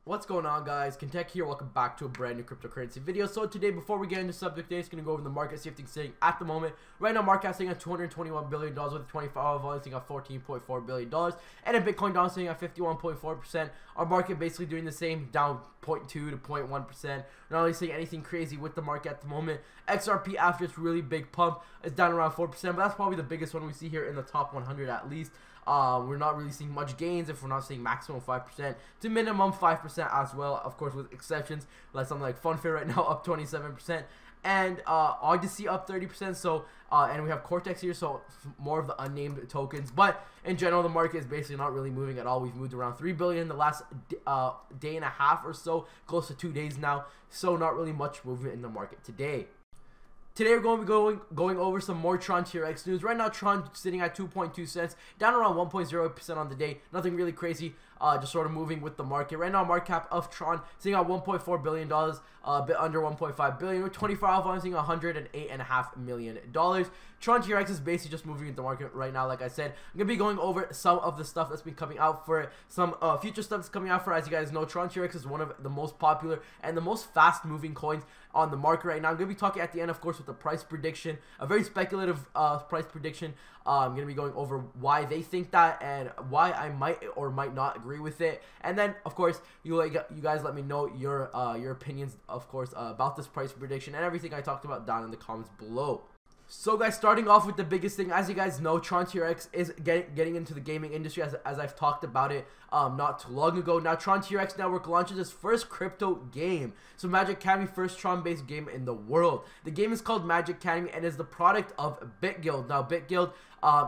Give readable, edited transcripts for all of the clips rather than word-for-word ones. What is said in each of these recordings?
What's going on, guys? Kentech here. Welcome back to a brand new cryptocurrency video. So today, before we get into subject today, it's going to go over the market, see if things sitting at the moment. Right now, market sitting at $221 billion with a 24-hour volume sitting at $14.4 billion. And a Bitcoin down sitting at 51.4%. Our market basically doing the same, down 0.2 to 0.1%. Not really seeing anything crazy with the market at the moment. XRP, after its really big pump, is down around 4%, but that's probably the biggest one we see here in the top 100 at least. We're not really seeing much gains if we're not seeing maximum 5% to minimum 5% as well, of course, with exceptions like something like Funfair right now up 27%, and Odyssey up 30%. So and we have Cortex here, so more of the unnamed tokens. But in general, the market is basically not really moving at all. We've moved around 3 billion in the last day and a half or so, close to 2 days now. So not really much movement in the market today. Today we're going to be going over some more Tron TRX news. Right now, Tron sitting at 2.2 cents, down around 1.0% on the day. Nothing really crazy, just sort of moving with the market. Right now, market cap of Tron sitting at $1.4 billion, a bit under 1.5 billion. With 24-hour volume sitting at $108.5 million. Tron TRX is basically just moving with the market right now. Like I said, I'm going to be going over some of the stuff that's been coming out for it, some future stuff that's coming out for it. As you guys know, Tron TRX is one of the most popular and the most fast-moving coins on the market right now. I'm going to be talking at the end, of course, with the price prediction, a very speculative price prediction. I'm going to be going over why they think that and why I might or might not agree with it. And then, of course, you guys let me know your opinions, of course, about this price prediction and everything I talked about down in the comments below. So guys, starting off with the biggest thing, as you guys know, Tron TRX is getting into the gaming industry, as I've talked about it not too long ago. Now, Tron TRX Network launches its first crypto game. So Magic Academy, first Tron-based game in the world. The game is called Magic Academy and is the product of BitGuild. Now, BitGuild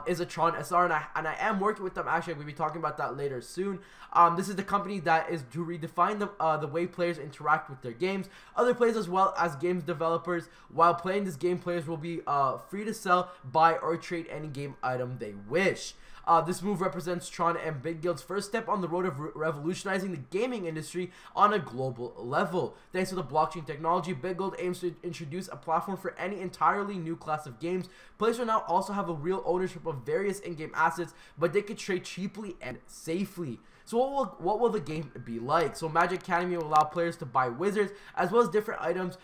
is a Tron SR, and I am working with them. Actually, we'll be talking about that later soon. This is the company that is to redefine the way players interact with their games. Other players, as well as games developers, while playing this game, players will be free to sell, buy, or trade any game item they wish. This move represents Tron and BitGuild's first step on the road of revolutionizing the gaming industry on a global level. Thanks to the blockchain technology, BitGuild aims to introduce a platform for any entirely new class of games. Players will now also have a real ownership of various in-game assets, but they can trade cheaply and safely. So what will the game be like? So Magic Academy will allow players to buy wizards as well as different items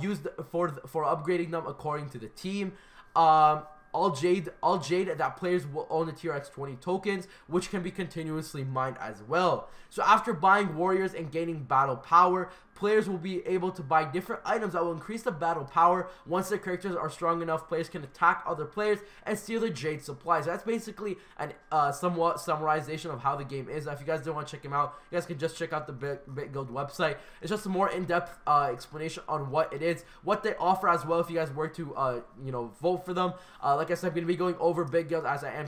used for upgrading them according to the team. All Jade that players will own the TRX 20 tokens, which can be continuously mined as well. So after buying warriors and gaining battle power, players will be able to buy different items that will increase the battle power. Once their characters are strong enough, players can attack other players and steal their Jade supplies. That's basically an somewhat summarization of how the game is. Now, if you guys don't want to check them out, you guys can just check out the BitGuild website. It's just a more in-depth explanation on what it is, what they offer as well. If you guys were to vote for them, like I said, I'm going to be going over BitGuild as I am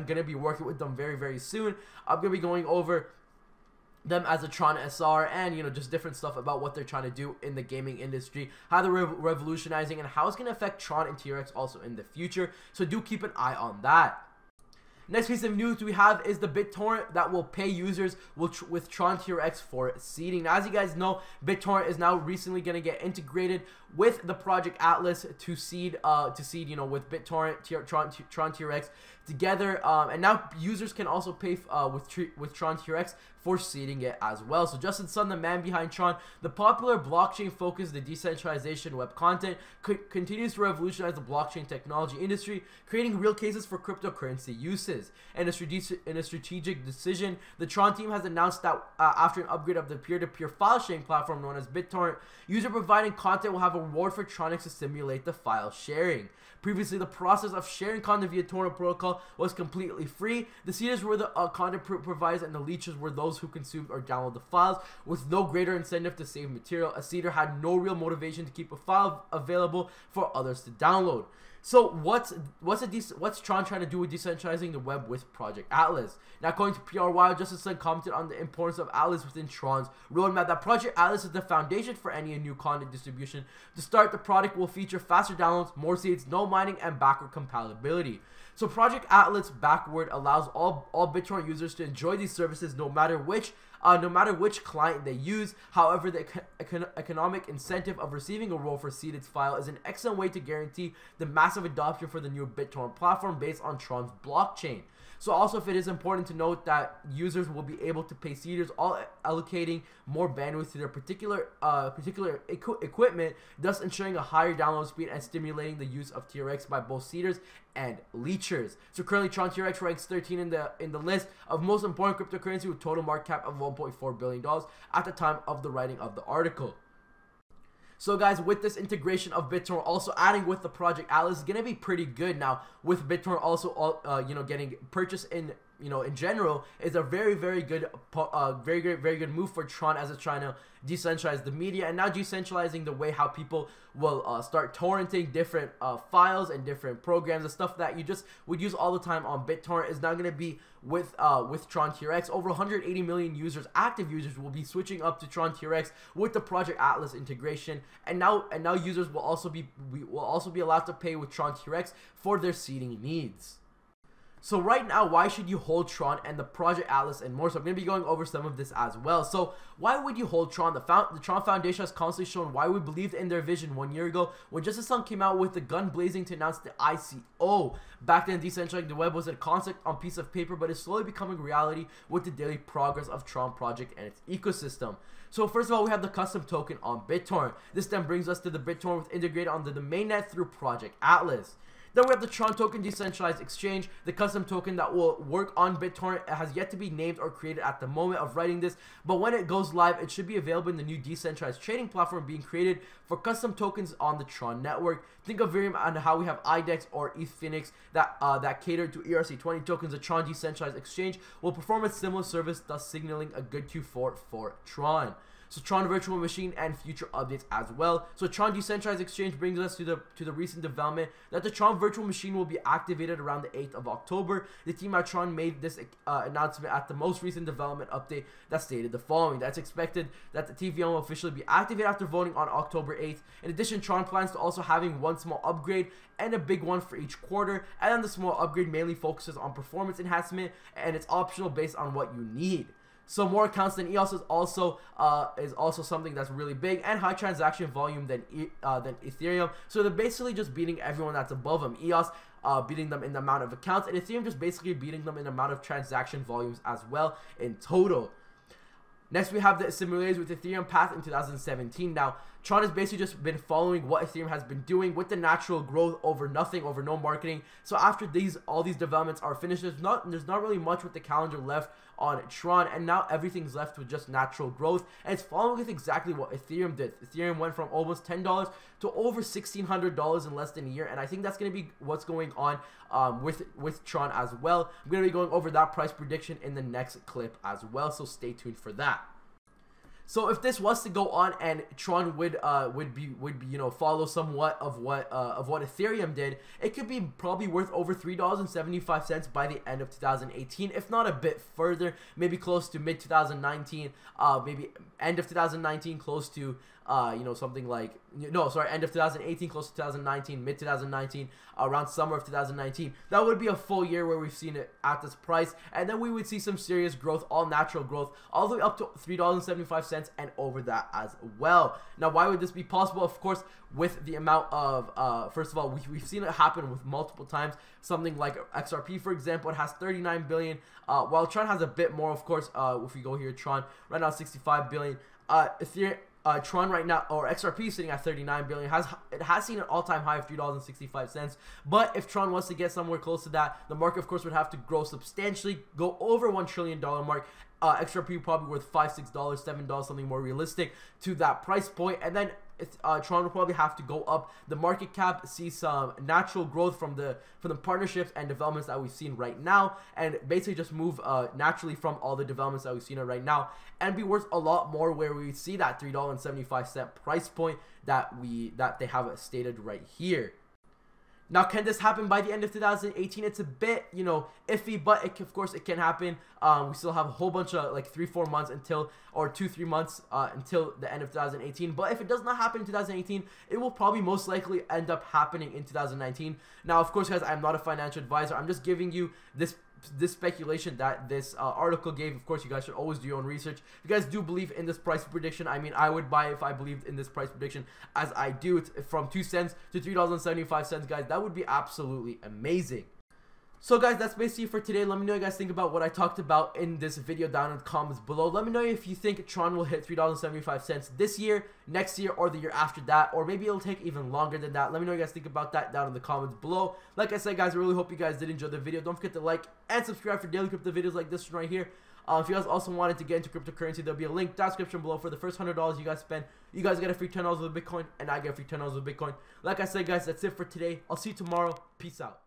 going to be working with them very, very soon. I'm going to be going over them as a Tron SR and just different stuff about what they're trying to do in the gaming industry, how they're revolutionizing, and how it's going to affect Tron and TRX also in the future. So do keep an eye on that. Next piece of news we have is the BitTorrent that will pay users with Tron TRX for seeding. Now, as you guys know, BitTorrent is now recently going to get integrated with the Project Atlas to seed with BitTorrent, Tron TRX together, and now users can also pay with Tron TRX for seeding it as well. So Justin Sun, the man behind Tron, the popular blockchain-focused the decentralization web content, continues to revolutionize the blockchain technology industry, creating real cases for cryptocurrency uses. In a strategic decision, the Tron team has announced that after an upgrade of the peer-to-peer file sharing platform known as BitTorrent, user-provided content will have a reward for Tronix to simulate the file sharing. Previously, the process of sharing content via Torrent protocol was completely free. The seeders were the content providers, and the leechers were those who consumed or downloaded the files, with no greater incentive to save material. A seeder had no real motivation to keep a file available for others to download. So what's Tron trying to do with decentralizing the web with Project Atlas? Now, according to PRY, Justice Sun commented on the importance of Atlas within Tron's roadmap, that Project Atlas is the foundation for any new content distribution. To start, the product will feature faster downloads, more seeds, no mining, and backward compatibility. So Project Atlas backward allows all BitTorrent users to enjoy these services no matter which client they use. However, the economic incentive of receiving a reward for seeded file is an excellent way to guarantee the massive adoption for the new BitTorrent platform based on Tron's blockchain. So also, if it is important to note that users will be able to pay seeders, all allocating more bandwidth to their particular equipment, thus ensuring a higher download speed and stimulating the use of TRX by both seeders and leechers. So currently, Tron TRX ranks 13 in the list of most important cryptocurrency with total market cap of $1.4 billion at the time of the writing of the article. So guys, with this integration of BitTorrent also adding with the Project Atlas is gonna be pretty good. Now with BitTorrent also getting purchased in in general is a very good move for Tron, as it's trying to decentralize the media and now decentralizing the way how people will start torrenting different files and different programs and stuff that you just would use all the time on BitTorrent is now going to be with Tron TRX. Over 180 million users, active users, will be switching up to Tron TRX with the Project Atlas integration, and now users will also be allowed to pay with Tron TRX for their seeding needs. So right now, why should you hold Tron and the Project Atlas and more? So I'm going to be going over some of this as well. So why would you hold Tron? The Tron Foundation has constantly shown why we believed in their vision 1 year ago when Just the Sun came out with the gun blazing to announce the ICO. Back then, decentralizing the web was a concept on a piece of paper, but is slowly becoming reality with the daily progress of Tron project and its ecosystem. So first of all, we have the custom token on BitTorrent. This then brings us to the BitTorrent with integrated onto the mainnet through Project Atlas. Then we have the Tron token decentralized exchange. The custom token that will work on BitTorrent has yet to be named or created at the moment of writing this, but when it goes live, it should be available in the new decentralized trading platform being created for custom tokens on the Tron network. Think of Ethereum and how we have IDEX or ETH Phoenix that cater to ERC20 tokens. The Tron decentralized exchange will perform a similar service, thus signaling a good Q4 for Tron. So Tron Virtual Machine and future updates as well. So Tron Decentralized Exchange brings us to the recent development that the Tron Virtual Machine will be activated around the 8th of October. The team at Tron made this announcement at the most recent development update that stated the following: that's expected that the TVM will officially be activated after voting on October 8th. In addition, Tron plans to also having one small upgrade and a big one for each quarter, and then the small upgrade mainly focuses on performance enhancement and it's optional based on what you need. So more accounts than EOS is also something that's really big, and high transaction volume than Ethereum. So they're basically just beating everyone that's above them. EOS beating them in the amount of accounts, and Ethereum just basically beating them in the amount of transaction volumes as well in total. Next, we have the similarities with Ethereum path in 2017. Now, Tron has basically just been following what Ethereum has been doing with the natural growth over nothing, over no marketing. So after all these developments are finished, there's not really much with the calendar left on Tron, and now everything's left with just natural growth, and it's following with exactly what Ethereum did. Ethereum went from almost $10 to over $1,600 in less than a year, and I think that's going to be what's going on with Tron as well. I'm going to be going over that price prediction in the next clip as well, so stay tuned for that. So if this was to go on and Tron would be follow somewhat of what Ethereum did, it could be probably worth over $3.75 by the end of 2018, if not a bit further, maybe close to mid 2019, maybe end of 2019, close to something like end of 2018, close to 2019, mid 2019, around summer of 2019. That would be a full year where we've seen it at this price, and then we would see some serious growth, all natural growth, all the way up to $3.75 and over that as well. Now, why would this be possible? Of course, with the amount of first of all, we've seen it happen with multiple times. Something like XRP, for example, it has 39 billion, while Tron has a bit more, of course. If we go here, Tron right now 65 billion. Ethereum, Tron right now, or XRP, is sitting at 39 billion. It has seen an all-time high of $3.65. But if Tron was to get somewhere close to that, the market, of course, would have to grow substantially, go over $1 trillion mark. XRP probably worth $5, $6, $7, something more realistic to that price point, and then Tron will probably have to go up. The market cap see some natural growth from the partnerships and developments that we've seen right now, and basically just move naturally from all the developments that we've seen right now, and be worth a lot more, where we see that $3.75 price point that they have stated right here. Now, can this happen by the end of 2018? It's a bit, iffy, but of course it can happen. We still have a whole bunch of 3-4 months until, or 2-3 months until the end of 2018. But if it does not happen in 2018, it will probably most likely end up happening in 2019. Now, of course, guys, I'm not a financial advisor. I'm just giving you this speculation that this article gave. Of course, you guys should always do your own research. If you guys do believe in this price prediction, I mean, I would buy it if I believed in this price prediction as I do. It's from 2 cents to $3.75, guys. That would be absolutely amazing. So guys, that's basically it for today. Let me know what you guys think about what I talked about in this video down in the comments below. Let me know if you think Tron will hit $3.75 this year, next year, or the year after that, or maybe it'll take even longer than that. Let me know what you guys think about that down in the comments below. Like I said, guys, I really hope you guys did enjoy the video. Don't forget to like and subscribe for daily crypto videos like this one right here. If you guys also wanted to get into cryptocurrency, there'll be a link down in the description below. For the first $100 you guys spend, you guys get a free $10 with Bitcoin, and I get a free $10 with Bitcoin. Like I said, guys, that's it for today. I'll see you tomorrow. Peace out.